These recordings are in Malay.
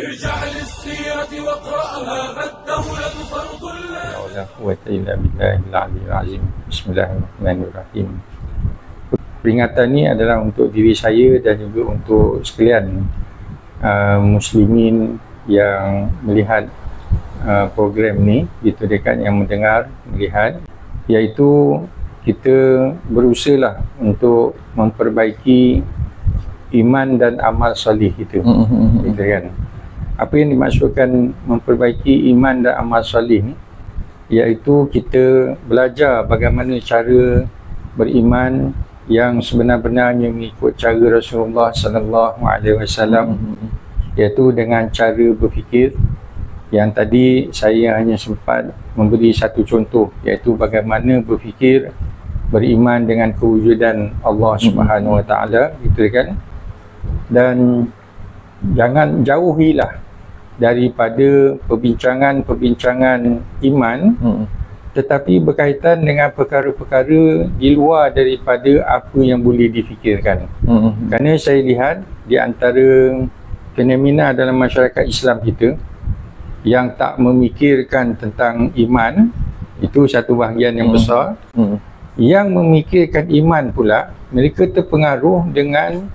ارجع للسيرة واقرأها فالدولة فرض الله. لا حول ولا قوة إلا بالله العلي العظيم. Bismillahirrahmanirrahim. Peringatan ni adalah untuk diri saya dan juga untuk sekalian muslimin yang melihat program ni, gitu dekat yang mendengar, melihat, iaitu kita berusahalah untuk memperbaiki iman dan amal soleh kita. Gitu kan. Apa yang dimaksudkan memperbaiki iman dan amal soleh ni, iaitu kita belajar bagaimana cara beriman yang sebenar-benarnya mengikut cara Rasulullah sallallahu alaihi wasallam, iaitu dengan cara berfikir yang tadi saya hanya sempat memberi satu contoh, iaitu bagaimana berfikir beriman dengan kewujudan Allah Subhanahu wa taala, gitu kan. Dan jangan jauhilah daripada perbincangan-perbincangan iman, tetapi berkaitan dengan perkara-perkara di luar daripada apa yang boleh difikirkan. Kerana saya lihat di antara fenomena dalam masyarakat Islam kita yang tak memikirkan tentang iman, itu satu bahagian yang besar. Yang memikirkan iman pula, mereka terpengaruh dengan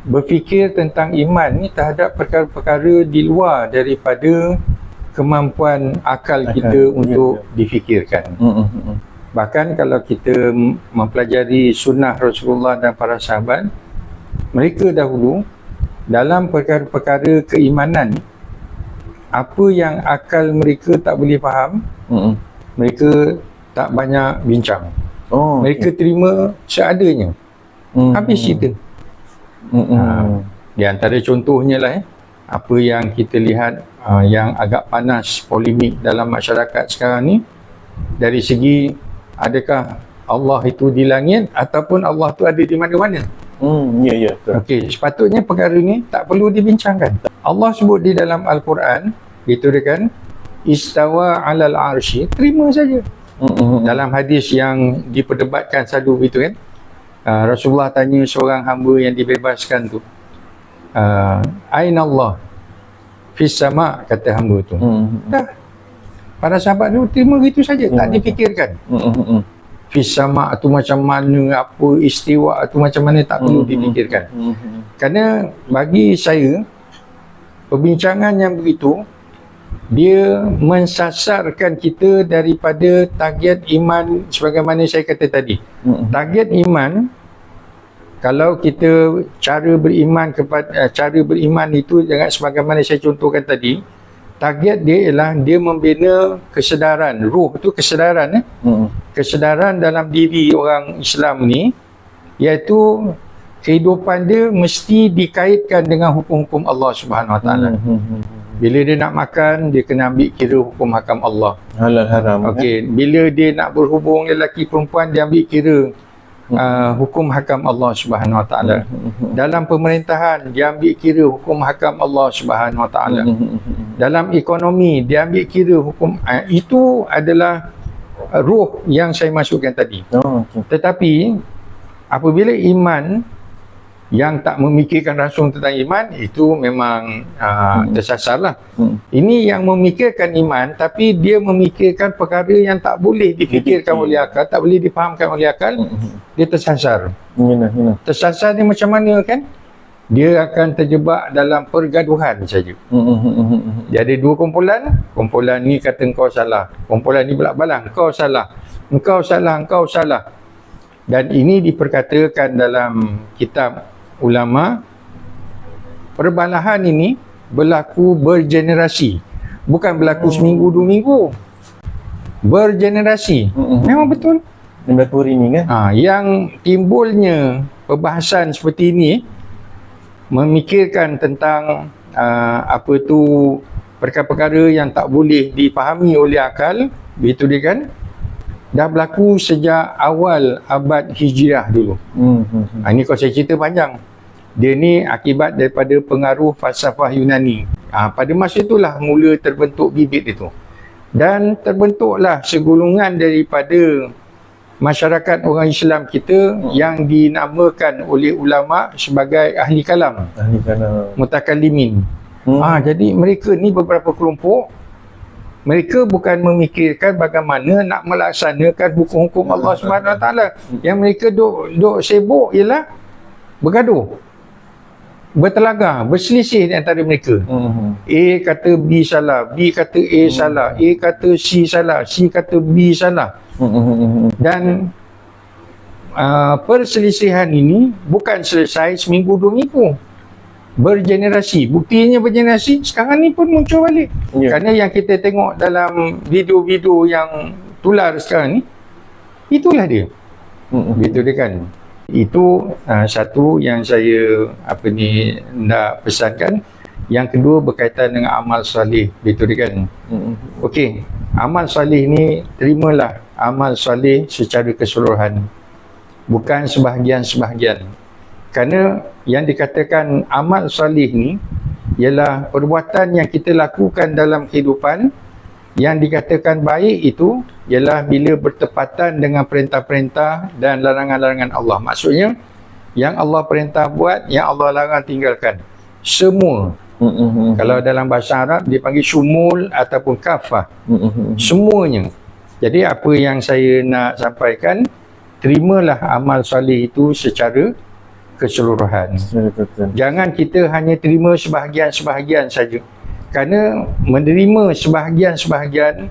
berfikir tentang iman ni terhadap perkara-perkara di luar daripada kemampuan akal kita untuk difikirkan. Bahkan kalau kita mempelajari sunnah Rasulullah dan para sahabat, mereka dahulu dalam perkara-perkara keimanan, apa yang akal mereka tak boleh faham, mereka tak banyak bincang. Mereka terima seadanya, habis cerita. Di antara contohnya lah apa yang kita lihat yang agak panas polemik dalam masyarakat sekarang ni, dari segi adakah Allah itu di langit ataupun Allah itu ada di mana-mana. Ya. Okey, sepatutnya perkara ni tak perlu dibincangkan. Allah sebut di dalam Al-Quran, gitu kan, istawa alal arsy, terima saja. Dalam hadis yang diperdebatkan selalu, gitu kan, Rasulullah tanya seorang hamba yang dibebaskan tu, Aina Allah? Fis sama, kata hamba tu. Dah, para sahabat tu terima gitu saja, tak difikirkan. Fis sama tu macam mana, apa istiwa tu macam mana, tak perlu difikirkan. Kerana bagi saya, perbincangan yang begitu, dia mensasarkan kita daripada target iman sebagaimana saya kata tadi. Target iman, kalau kita cara beriman itu dengan sebagaimana saya contohkan tadi, target dia ialah dia membina kesedaran, ruh tu kesedaran, kesedaran dalam diri orang Islam ni, iaitu kehidupan dia mesti dikaitkan dengan hukum-hukum Allah Subhanahu Wa Taala. Bila dia nak makan, dia kena ambil kira hukum hakam Allah. Halal haram. Okey, bila dia nak berhubung lelaki perempuan, dia ambil kira hukum hakam Allah Subhanahu Wa Taala. Dalam pemerintahan, dia ambil kira hukum hakam Allah Subhanahu Wa Taala. Dalam ekonomi, dia ambil kira hukum. Itu adalah ruh yang saya masukkan tadi. Tetapi apabila iman yang tak memikirkan langsung tentang iman, itu memang tersasarlah. Ini yang memikirkan iman, tapi dia memikirkan perkara yang tak boleh difikirkan oleh akal, tak boleh difahamkan oleh akal, dia tersasar. Tersasar ni macam mana kan? Dia akan terjebak dalam pergaduhan saja. Dia ada dua kumpulan ni kata engkau salah, kumpulan ni belak-balang, engkau salah, engkau salah, engkau salah. Dan ini diperkatakan dalam kitab ulama, perbalahan ini berlaku bergenerasi, bukan berlaku seminggu, 2 minggu, bergenerasi. Memang betul. Berlaku hari ni kan? Yang timbulnya perbahasan seperti ini, memikirkan tentang apa tu perkara-perkara yang tak boleh dipahami oleh akal, begitu dia kan, dah berlaku sejak awal abad Hijriah dulu. Ini kalau saya cerita panjang. Dia ni akibat daripada pengaruh falsafah Yunani. Pada masa itulah mula terbentuk bibit itu. Dan terbentuklah segolongan daripada masyarakat orang Islam kita yang dinamakan oleh ulama sebagai ahli kalam, mutakallimin. Jadi mereka ni beberapa kelompok, mereka bukan memikirkan bagaimana nak melaksanakan hukum-hukum Allah Subhanahu Wa Taala. Yang mereka duk sibuk ialah bergaduh, bertelagar, berselisih di antara mereka. A kata B salah, B kata A salah, A kata C salah, C kata B salah. Dan perselisihan ini bukan selesai seminggu 2 minggu, bergenerasi. Buktinya bergenerasi sekarang ni pun muncul balik. Kerana yang kita tengok dalam video-video yang tular sekarang ni, itulah dia. Gitu dia kan. Itu satu yang saya nak pesankan. Yang kedua berkaitan dengan amal soleh. Gitu dia kan. Okey, amal soleh ni terimalah amal soleh secara keseluruhan, bukan sebahagian-sebahagian. Kerana yang dikatakan amal soleh ni ialah perbuatan yang kita lakukan dalam kehidupan. Yang dikatakan baik itu ialah bila bertepatan dengan perintah-perintah dan larangan-larangan Allah. Maksudnya yang Allah perintah buat, yang Allah larang tinggalkan. Semua. Kalau dalam bahasa Arab dipanggil syumul ataupun kafah. Semuanya. Jadi apa yang saya nak sampaikan, terimalah amal soleh itu secara keseluruhan. Jangan kita hanya terima sebahagian-sebahagian saja. Kerana menerima sebahagian-sebahagian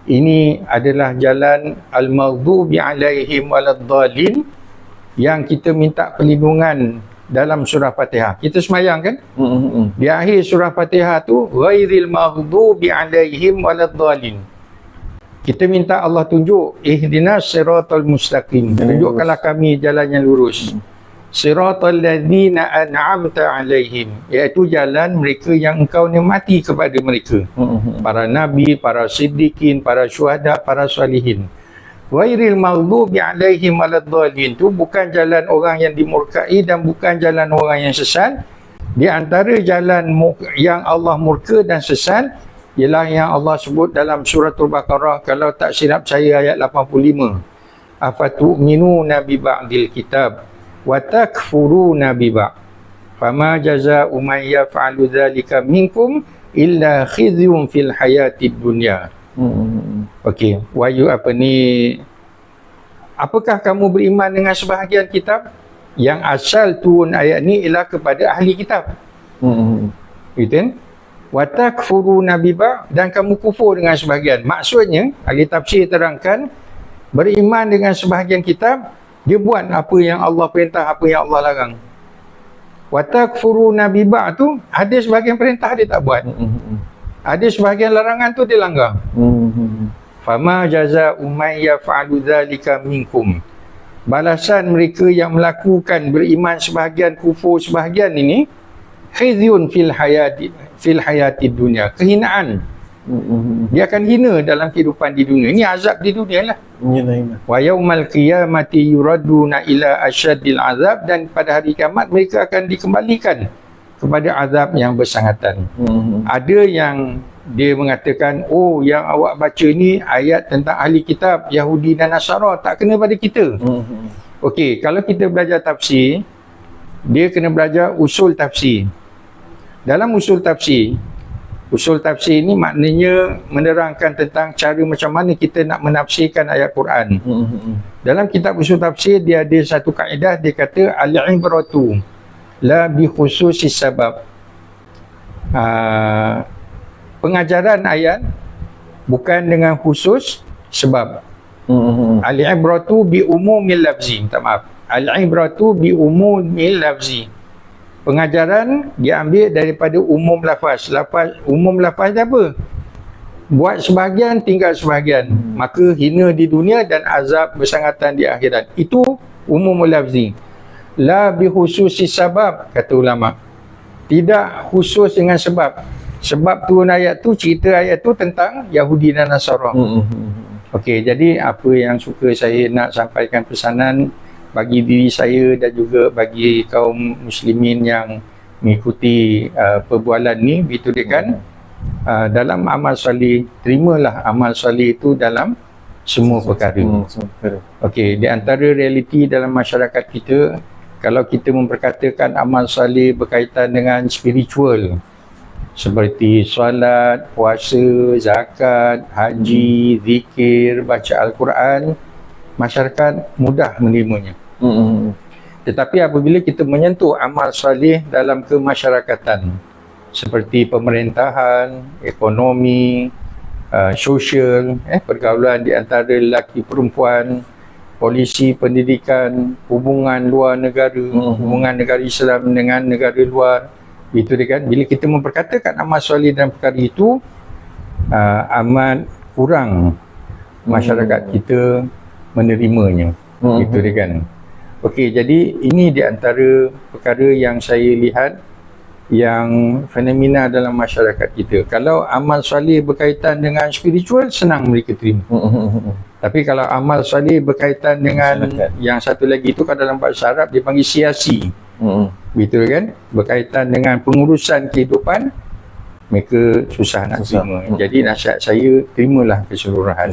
ini adalah jalan al-maghdubi alaihim waladdallin, yang kita minta perlindungan dalam surah Fatihah. Kita semayang kan? Di akhir surah Fatihah tu ghairil maghdubi alaihim waladdallin. Kita minta Allah tunjuk ihdinas siratal mustaqim. Tunjukkanlah kami jalan yang lurus. Siratal ladzina an'amta alaihim, iaitu jalan mereka yang engkau nikmati kepada mereka. Para nabi, para siddiqin, para syuhada, para salihin. Ghairil maghdubi alaihim waladdallin, tu bukan jalan orang yang dimurkai dan bukan jalan orang yang sesat. Di antara jalan yang Allah murka dan sesat ialah yang Allah sebut dalam suratul Baqarah, kalau tak silap saya ayat 85. Afatu'minuna bi ba'dil kitab wa takfuruna bi ba'd. Fama jazaa'u man yaf'alu dzalika minkum illa khizyun fil hayatid dunya. Okey, apakah kamu beriman dengan sebahagian kitab? Yang asal turun ayat ni ialah kepada ahli kitab. Gitu kan? Wa takfuruna bi ba'd, dan kamu kufur dengan sebahagian. Maksudnya ahli tafsir terangkan, beriman dengan sebahagian kitab, dia buat apa yang Allah perintah, apa yang Allah larang. Wa takfuruna bi ba'd tu ada sebahagian perintah dia tak buat. Ada sebahagian larangan tu dia langgar. Fama jazaa'u man yaf'alu dzalika minkum. Balasan mereka yang melakukan beriman sebahagian, kufur sebahagian ini, khizyun fil hayati dunia, kehinaan. Dia akan hina dalam kehidupan di dunia. Ini azab di dunia lah. Wa yaumal qiyamati yuraduna ila asyadil azab, dan pada hari kiamat mereka akan dikembalikan kepada azab yang bersangatan. Ada yang dia mengatakan, oh yang awak baca ni ayat tentang ahli kitab Yahudi dan Nasara, tak kena pada kita. Okey, kalau kita belajar tafsir, dia kena belajar usul tafsir. Dalam usul tafsir ni maknanya menerangkan tentang cara macam mana kita nak menafsirkan ayat Quran. Dalam kitab usul tafsir dia ada satu kaedah, dia kata al-ibratu la bi khususis sabab. Pengajaran ayat bukan dengan khusus sebab. Al-ibratu bi umumil lafzi, minta maaf. Al-ibratu bi umumil lafzi. Pengajaran diambil daripada umum lafaz. Umum lafaz apa? Buat sebahagian, tinggal sebahagian. Maka hina di dunia dan azab bersangatan di akhirat. Itu umum lafzi. La bi khususi sabab, kata ulama. Tidak khusus dengan sebab. Sebab turun ayat tu, cerita ayat tu tentang Yahudi dan Nasara. Okey, jadi apa yang suka saya nak sampaikan pesanan bagi diri saya dan juga bagi kaum muslimin yang mengikuti perbualan ni, begitu dia kan, dalam amal soleh, terimalah amal soleh itu dalam semua perkara. Okey, di antara realiti dalam masyarakat kita, kalau kita memperkatakan amal soleh berkaitan dengan spiritual, seperti solat, puasa, zakat, haji, zikir, baca Al-Quran, masyarakat mudah menerimanya. Tetapi apabila kita menyentuh amal soleh dalam kemasyarakatan seperti pemerintahan, ekonomi, sosial, pergaulan di antara lelaki perempuan, polisi, pendidikan, hubungan luar negara, hubungan negara Islam dengan negara luar, itu dia kan. Bila kita memperkatakan amal soleh dalam perkara itu, amat kurang masyarakat kita menerimanya. Itu dia kan. Okey, jadi ini di antara perkara yang saya lihat yang fenomena dalam masyarakat kita. Kalau amal soleh berkaitan dengan spiritual, senang mereka terima. Tapi kalau amal soleh berkaitan dengan yang satu lagi itu, kalau dalam bahasa Arab dia panggil siasi. Betul kan? Berkaitan dengan pengurusan kehidupan, mereka susah nak terima. Jadi nasihat saya, terimalah keseluruhan.